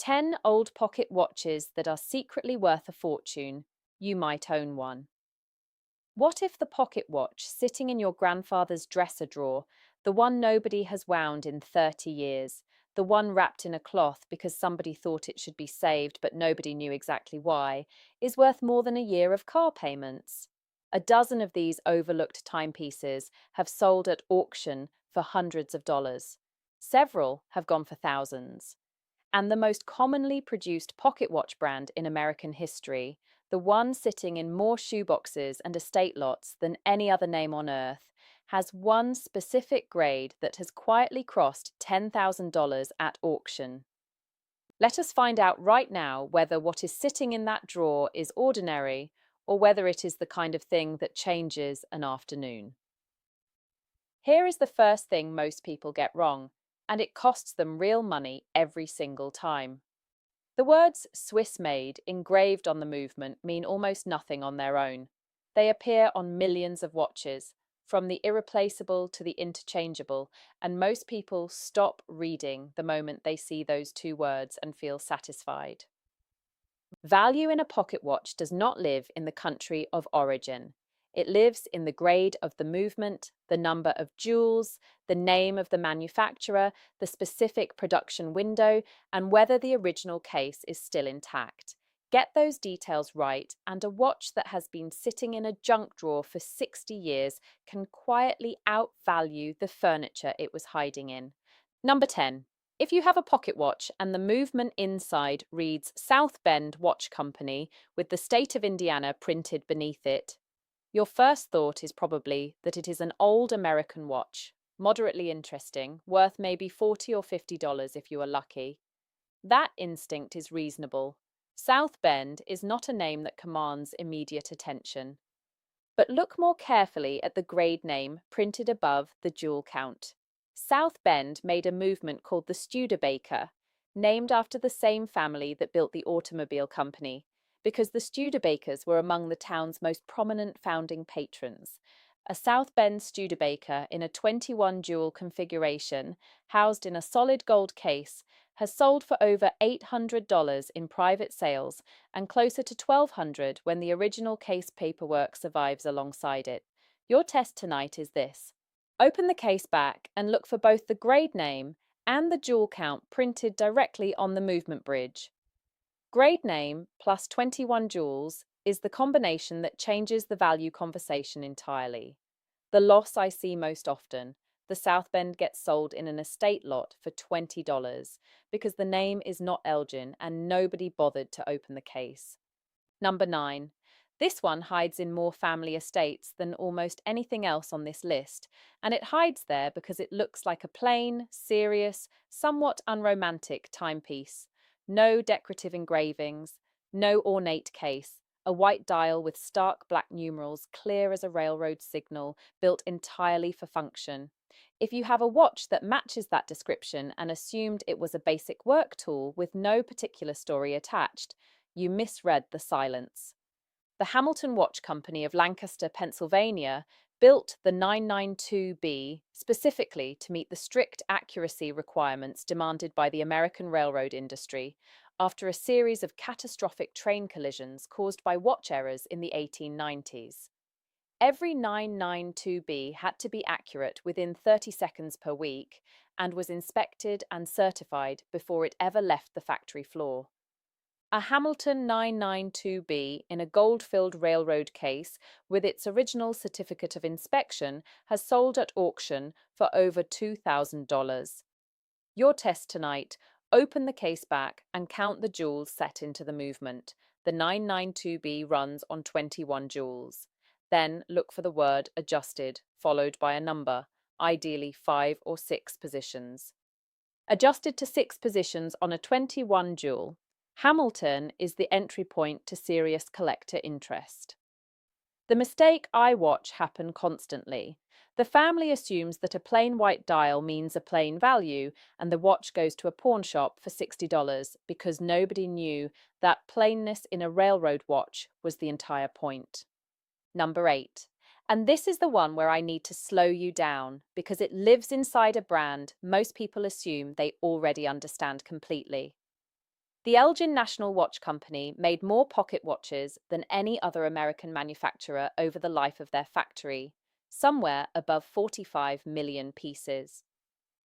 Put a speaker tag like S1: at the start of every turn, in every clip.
S1: 10 old pocket watches that are secretly worth a fortune. You might own one. What if the pocket watch sitting in your grandfather's dresser drawer, the one nobody has wound in 30 years, the one wrapped in a cloth because somebody thought it should be saved but nobody knew exactly why, is worth more than a year of car payments? A dozen of these overlooked timepieces have sold at auction for hundreds of dollars. Several have gone for thousands. And the most commonly produced pocket watch brand in American history, the one sitting in more shoeboxes and estate lots than any other name on earth, has one specific grade that has quietly crossed $10,000 at auction. Let us find out right now whether what is sitting in that drawer is ordinary or whether it is the kind of thing that changes an afternoon. Here is the first thing most people get wrong, and it costs them real money every single time. The words Swiss made engraved on the movement mean almost nothing on their own. They appear on millions of watches, from the irreplaceable to the interchangeable, and most people stop reading the moment they see those two words and feel satisfied. Value in a pocket watch does not live in the country of origin. It lives in the grade of the movement, the number of jewels, the name of the manufacturer, the specific production window, and whether the original case is still intact. Get those details right, and a watch that has been sitting in a junk drawer for 60 years can quietly outvalue the furniture it was hiding in. Number 10. If you have a pocket watch and the movement inside reads South Bend Watch Company with the state of Indiana printed beneath it, your first thought is probably that it is an old American watch, moderately interesting, worth maybe $40 or $50 if you are lucky. That instinct is reasonable. South Bend is not a name that commands immediate attention. But look more carefully at the grade name printed above the jewel count. South Bend made a movement called the Studebaker, named after the same family that built the automobile company, because the Studebakers were among the town's most prominent founding patrons. A South Bend Studebaker in a 21 jewel configuration, housed in a solid gold case, has sold for over $800 in private sales and closer to $1,200 when the original case paperwork survives alongside it. Your test tonight is this. Open the case back and look for both the grade name and the jewel count printed directly on the movement bridge. Grade name plus 21 jewels is the combination that changes the value conversation entirely. The loss I see most often. The South Bend gets sold in an estate lot for $20 because the name is not Elgin and nobody bothered to open the case. Number 9. This one hides in more family estates than almost anything else on this list, and it hides there because it looks like a plain, serious, somewhat unromantic timepiece. No decorative engravings, no ornate case, a white dial with stark black numerals clear as a railroad signal, built entirely for function. If you have a watch that matches that description and assumed it was a basic work tool with no particular story attached, you misread the silence. The Hamilton Watch Company of Lancaster, Pennsylvania, built the 992B specifically to meet the strict accuracy requirements demanded by the American railroad industry after a series of catastrophic train collisions caused by watch errors in the 1890s. Every 992B had to be accurate within 30 seconds per week and was inspected and certified before it ever left the factory floor. A Hamilton 992B in a gold-filled railroad case with its original certificate of inspection has sold at auction for over $2,000. Your test tonight, open the case back and count the jewels set into the movement. The 992B runs on 21 jewels. Then look for the word adjusted, followed by a number, ideally 5 or 6 positions. Adjusted to 6 positions on a 21 jewel, Hamilton is the entry point to serious collector interest. The mistake I watch happen constantly. The family assumes that a plain white dial means a plain value, and the watch goes to a pawn shop for $60 because nobody knew that plainness in a railroad watch was the entire point. Number 8. And this is the one where I need to slow you down because it lives inside a brand most people assume they already understand completely. The Elgin National Watch Company made more pocket watches than any other American manufacturer over the life of their factory, somewhere above 45 million pieces.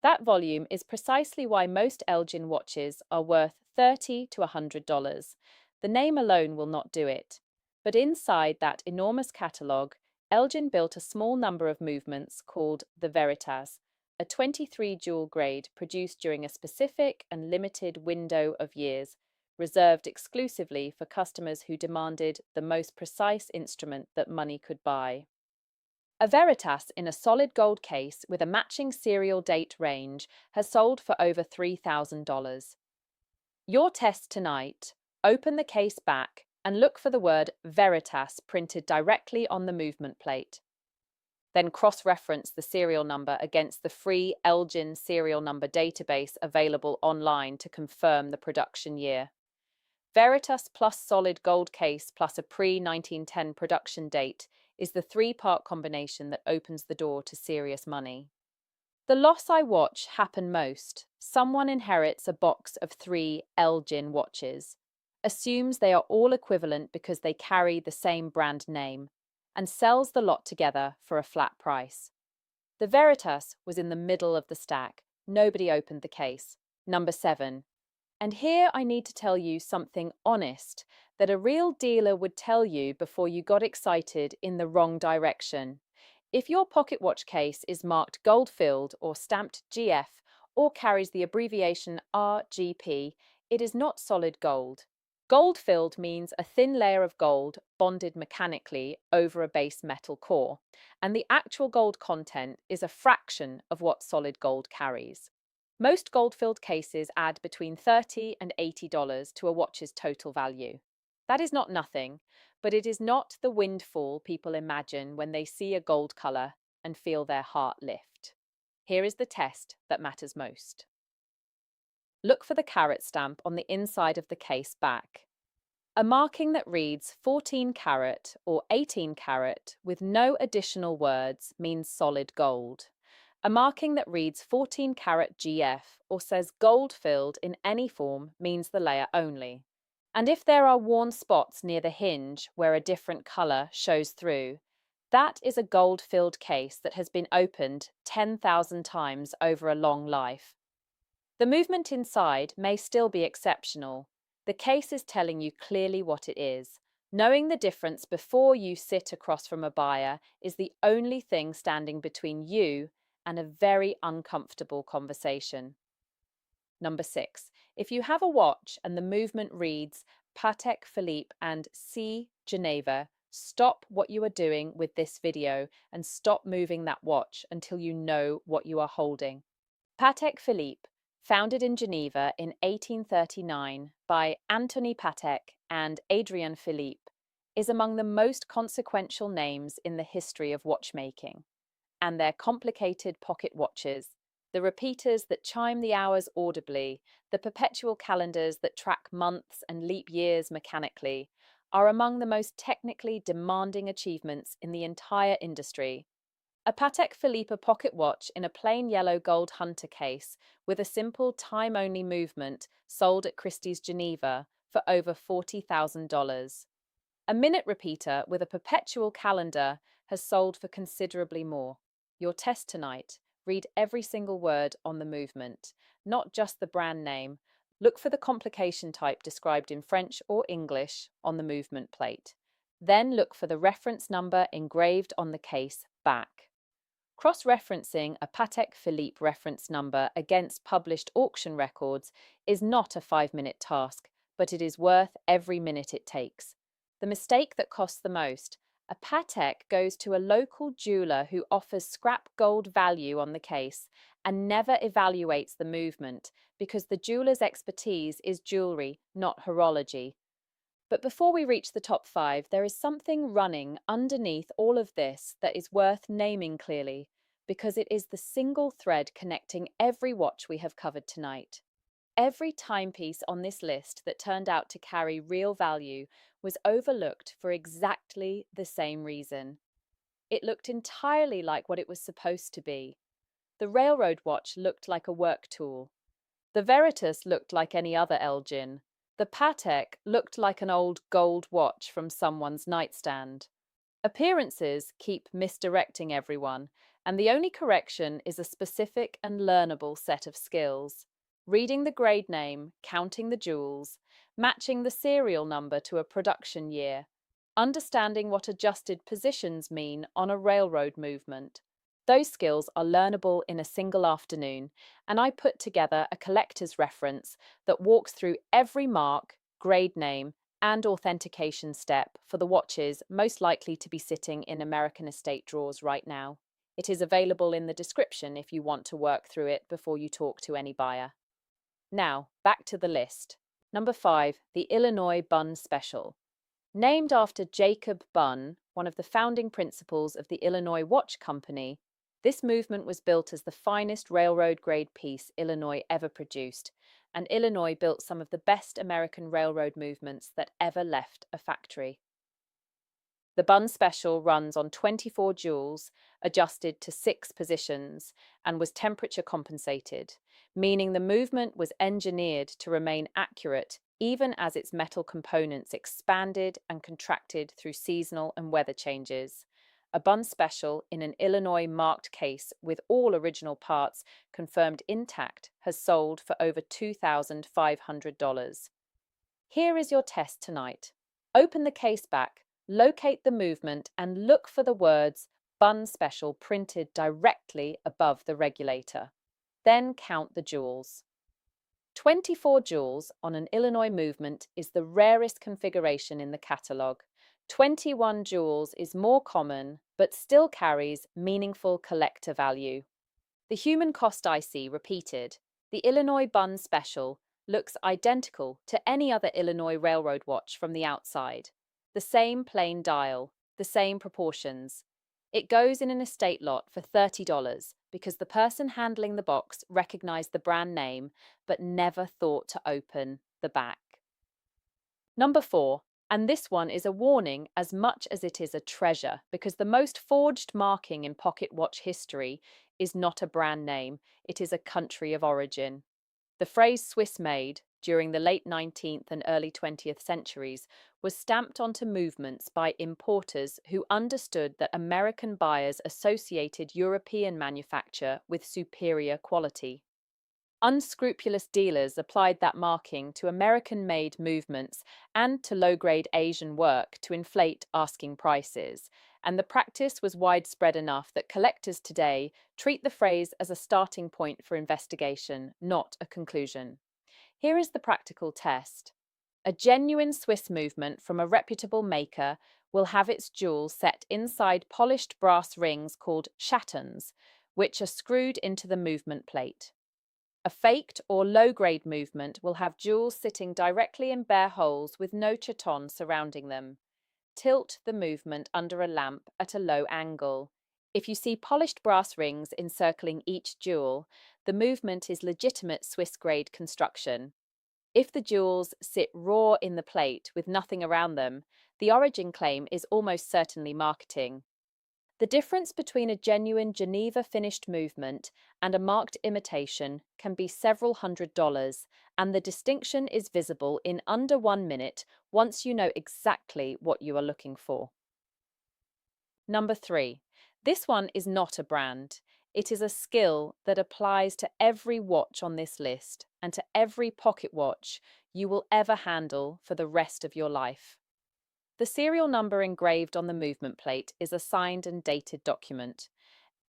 S1: That volume is precisely why most Elgin watches are worth $30 to $100. The name alone will not do it. But inside that enormous catalogue, Elgin built a small number of movements called the Veritas, a 23 jewel grade produced during a specific and limited window of years, reserved exclusively for customers who demanded the most precise instrument that money could buy. A Veritas in a solid gold case with a matching serial date range has sold for over $3,000. Your test tonight: open the case back and look for the word Veritas printed directly on the movement plate. Then cross-reference the serial number against the free Elgin serial number database available online to confirm the production year. Veritas plus solid gold case plus a pre-1910 production date is the three-part combination that opens the door to serious money. The loss I watch happen most. Someone inherits a box of 3 Elgin watches, assumes they are all equivalent because they carry the same brand name, and sells the lot together for a flat price. The Veritas was in the middle of the stack. Nobody opened the case. Number 7. And here I need to tell you something honest that a real dealer would tell you before you got excited in the wrong direction. If your pocket watch case is marked gold-filled or stamped GF or carries the abbreviation RGP, it is not solid gold. Gold-filled means a thin layer of gold bonded mechanically over a base metal core, and the actual gold content is a fraction of what solid gold carries. Most gold-filled cases add between $30 and $80 to a watch's total value. That is not nothing, but it is not the windfall people imagine when they see a gold color and feel their heart lift. Here is the test that matters most. Look for the carat stamp on the inside of the case back. A marking that reads 14 carat or 18 carat with no additional words means solid gold. A marking that reads 14 carat GF or says gold filled in any form means the layer only. And if there are worn spots near the hinge where a different color shows through, that is a gold-filled case that has been opened 10,000 times over a long life. The movement inside may still be exceptional. The case is telling you clearly what it is. Knowing the difference before you sit across from a buyer is the only thing standing between you and a very uncomfortable conversation. Number 6. If you have a watch and the movement reads Patek Philippe and C. Geneva, stop what you are doing with this video and stop moving that watch until you know what you are holding. Patek Philippe, founded in Geneva in 1839 by Anthony Patek and Adrian Philippe, is among the most consequential names in the history of watchmaking. And their complicated pocket watches, the repeaters that chime the hours audibly, the perpetual calendars that track months and leap years mechanically, are among the most technically demanding achievements in the entire industry. A Patek Philippe pocket watch in a plain yellow gold hunter case with a simple time-only movement sold at Christie's Geneva for over $40,000. A minute repeater with a perpetual calendar has sold for considerably more. Your test tonight: read every single word on the movement, not just the brand name. Look for the complication type described in French or English on the movement plate. Then look for the reference number engraved on the case back. Cross-referencing a Patek Philippe reference number against published auction records is not a 5-minute task, but it is worth every minute it takes. The mistake that costs the most: a Patek goes to a local jeweler who offers scrap gold value on the case and never evaluates the movement because the jeweler's expertise is jewelry, not horology. But before we reach the top 5, there is something running underneath all of this that is worth naming clearly, because it is the single thread connecting every watch we have covered tonight. Every timepiece on this list that turned out to carry real value was overlooked for exactly the same reason. It looked entirely like what it was supposed to be. The railroad watch looked like a work tool. The Veritas looked like any other Elgin. The Patek looked like an old gold watch from someone's nightstand. Appearances keep misdirecting everyone, and the only correction is a specific and learnable set of skills. Reading the grade name, counting the jewels, matching the serial number to a production year, understanding what adjusted positions mean on a railroad movement. Those skills are learnable in a single afternoon, and I put together a collector's reference that walks through every mark, grade name, and authentication step for the watches most likely to be sitting in American estate drawers right now. It is available in the description if you want to work through it before you talk to any buyer. Now, back to the list. Number 5, the Illinois Bun Special. Named after Jacob Bunn, one of the founding principals of the Illinois Watch Company, this movement was built as the finest railroad-grade piece Illinois ever produced, and Illinois built some of the best American railroad movements that ever left a factory. The Bun Special runs on 24 jewels, adjusted to 6 positions, and was temperature compensated, meaning the movement was engineered to remain accurate even as its metal components expanded and contracted through seasonal and weather changes. A Bun Special in an Illinois marked case with all original parts confirmed intact has sold for over $2,500. Here is your test tonight. Open the case back, locate the movement, and look for the words Bun Special printed directly above the regulator. Then count the jewels. 24 jewels on an Illinois movement is the rarest configuration in the catalogue. 21 jewels is more common, but still carries meaningful collector value. The human cost IC repeated. The Illinois Bun Special looks identical to any other Illinois railroad watch from the outside. The same plain dial, the same proportions. It goes in an estate lot for $30 because the person handling the box recognized the brand name but never thought to open the back. Number 4, and this one is a warning as much as it is a treasure because the most forged marking in pocket watch history is not a brand name, it is a country of origin. The phrase Swiss made during the late 19th and early 20th centuries was stamped onto movements by importers who understood that American buyers associated European manufacture with superior quality. Unscrupulous dealers applied that marking to American-made movements and to low-grade Asian work to inflate asking prices, and the practice was widespread enough that collectors today treat the phrase as a starting point for investigation, not a conclusion. Here is the practical test. A genuine Swiss movement from a reputable maker will have its jewel set inside polished brass rings called chatons, which are screwed into the movement plate. A faked or low-grade movement will have jewels sitting directly in bare holes with no chaton surrounding them. Tilt the movement under a lamp at a low angle. If you see polished brass rings encircling each jewel, the movement is legitimate Swiss-grade construction. If the jewels sit raw in the plate with nothing around them, the origin claim is almost certainly marketing. The difference between a genuine Geneva finished movement and a marked imitation can be several $100s, and the distinction is visible in under 1 minute once you know exactly what you are looking for. Number 3. This one is not a brand. It is a skill that applies to every watch on this list and to every pocket watch you will ever handle for the rest of your life. The serial number engraved on the movement plate is a signed and dated document.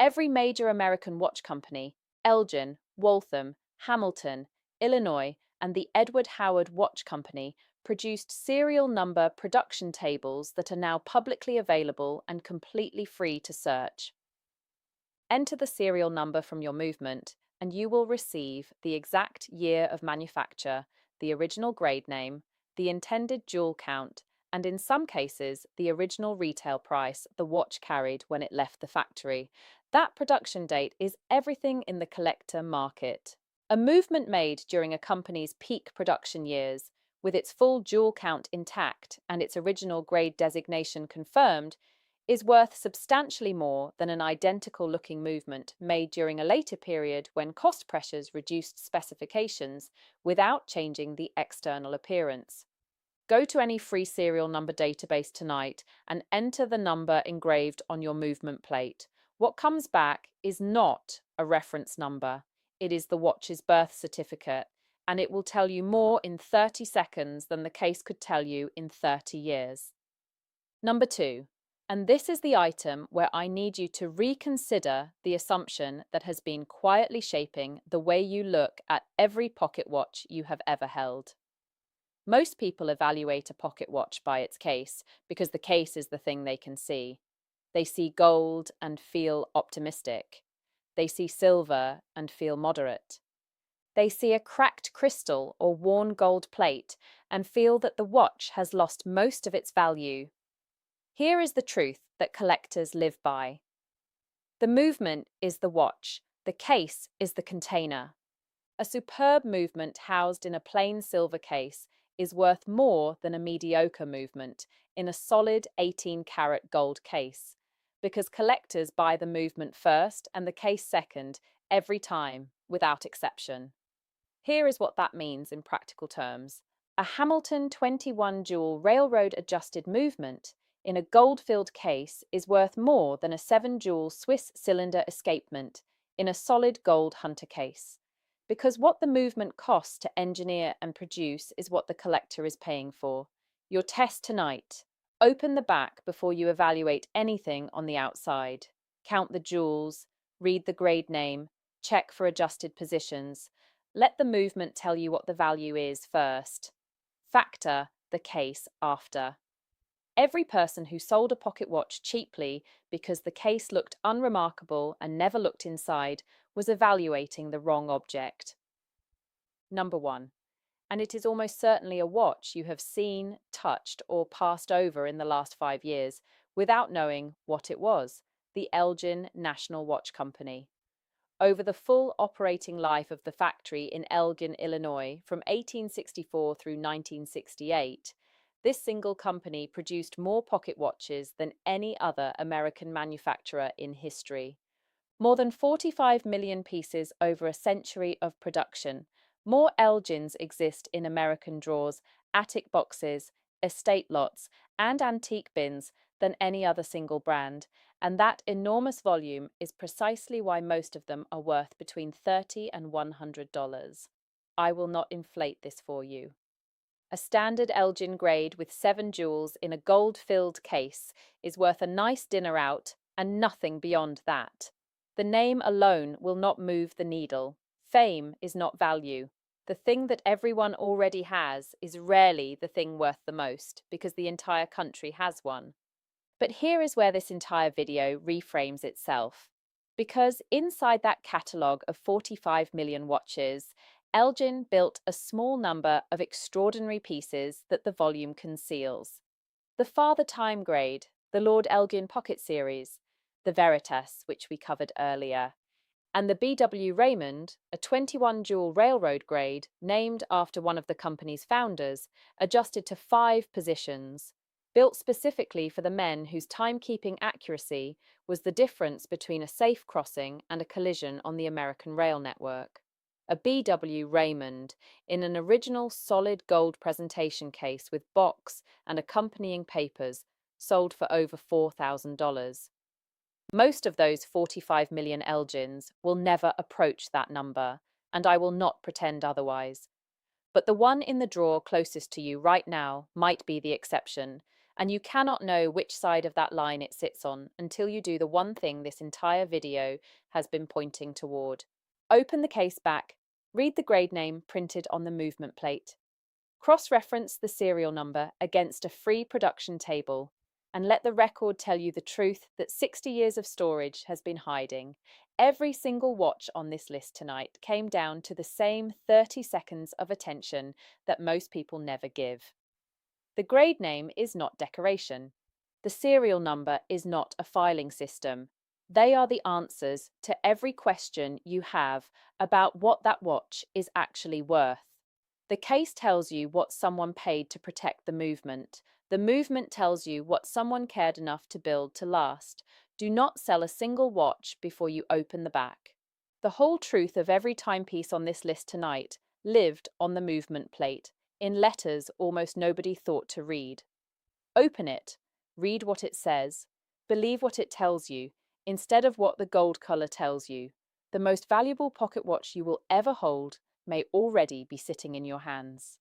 S1: Every major American watch company, Elgin, Waltham, Hamilton, Illinois, and the Edward Howard Watch Company produced serial number production tables that are now publicly available and completely free to search. Enter the serial number from your movement, and you will receive the exact year of manufacture, the original grade name, the intended jewel count, and in some cases, the original retail price the watch carried when it left the factory. That production date is everything in the collector market. A movement made during a company's peak production years, with its full jewel count intact and its original grade designation confirmed, is worth substantially more than an identical looking movement made during a later period when cost pressures reduced specifications without changing the external appearance. Go to any free serial number database tonight and enter the number engraved on your movement plate. What comes back is not a reference number, it is the watch's birth certificate, and it will tell you more in 30 seconds than the case could tell you in 30 years. Number 2. And this is the item where I need you to reconsider the assumption that has been quietly shaping the way you look at every pocket watch you have ever held. Most people evaluate a pocket watch by its case because the case is the thing they can see. They see gold and feel optimistic. They see silver and feel moderate. They see a cracked crystal or worn gold plate and feel that the watch has lost most of its value. Here is the truth that collectors live by. The movement is the watch, the case is the container. A superb movement housed in a plain silver case is worth more than a mediocre movement in a solid 18-carat gold case, because collectors buy the movement first and the case second every time, without exception. Here is what that means in practical terms. A Hamilton 21 jewel railroad adjusted movement in a gold-filled case is worth more than a 7-jewel Swiss cylinder escapement in a solid gold hunter case, because what the movement costs to engineer and produce is what the collector is paying for. Your test tonight. Open the back before you evaluate anything on the outside. Count the jewels, read the grade name, check for adjusted positions. Let the movement tell you what the value is first. Factor the case after. Every person who sold a pocket watch cheaply because the case looked unremarkable and never looked inside was evaluating the wrong object. Number 1. And it is almost certainly a watch you have seen, touched, or passed over in the last 5 years without knowing what it was: the Elgin National Watch Company. Over the full operating life of the factory in Elgin, Illinois, from 1864 through 1968, this single company produced more pocket watches than any other American manufacturer in history. More than 45 million pieces over a century of production. More Elgins exist in American drawers, attic boxes, estate lots, and antique bins than any other single brand, and that enormous volume is precisely why most of them are worth between $30 and $100. I will not inflate this for you. A standard Elgin grade with 7 jewels in a gold-filled case is worth a nice dinner out and nothing beyond that. The name alone will not move the needle. Fame is not value. The thing that everyone already has is rarely the thing worth the most because the entire country has one. But here is where this entire video reframes itself. Because inside that catalogue of 45 million watches, Elgin built a small number of extraordinary pieces that the volume conceals. The Father Time grade, the Lord Elgin Pocket Series, the Veritas, which we covered earlier, and the B.W. Raymond, a 21-jewel railroad grade named after one of the company's founders, adjusted to 5 positions, built specifically for the men whose timekeeping accuracy was the difference between a safe crossing and a collision on the American rail network. A B.W. Raymond in an original solid gold presentation case with box and accompanying papers, sold for over $4,000. Most of those 45 million Elgins will never approach that number, and I will not pretend otherwise. But the one in the drawer closest to you right now might be the exception, and you cannot know which side of that line it sits on until you do the one thing this entire video has been pointing toward. Open the case back, read the grade name printed on the movement plate, cross-reference the serial number against a free production table, and let the record tell you the truth that 60 years of storage has been hiding. Every single watch on this list tonight came down to the same 30 seconds of attention that most people never give. The grade name is not decoration. The serial number is not a filing system. They are the answers to every question you have about what that watch is actually worth. The case tells you what someone paid to protect the movement. The movement tells you what someone cared enough to build to last. Do not sell a single watch before you open the back. The whole truth of every timepiece on this list tonight lived on the movement plate, in letters almost nobody thought to read. Open it, read what it says, believe what it tells you, instead of what the gold color tells you. The most valuable pocket watch you will ever hold may already be sitting in your hands.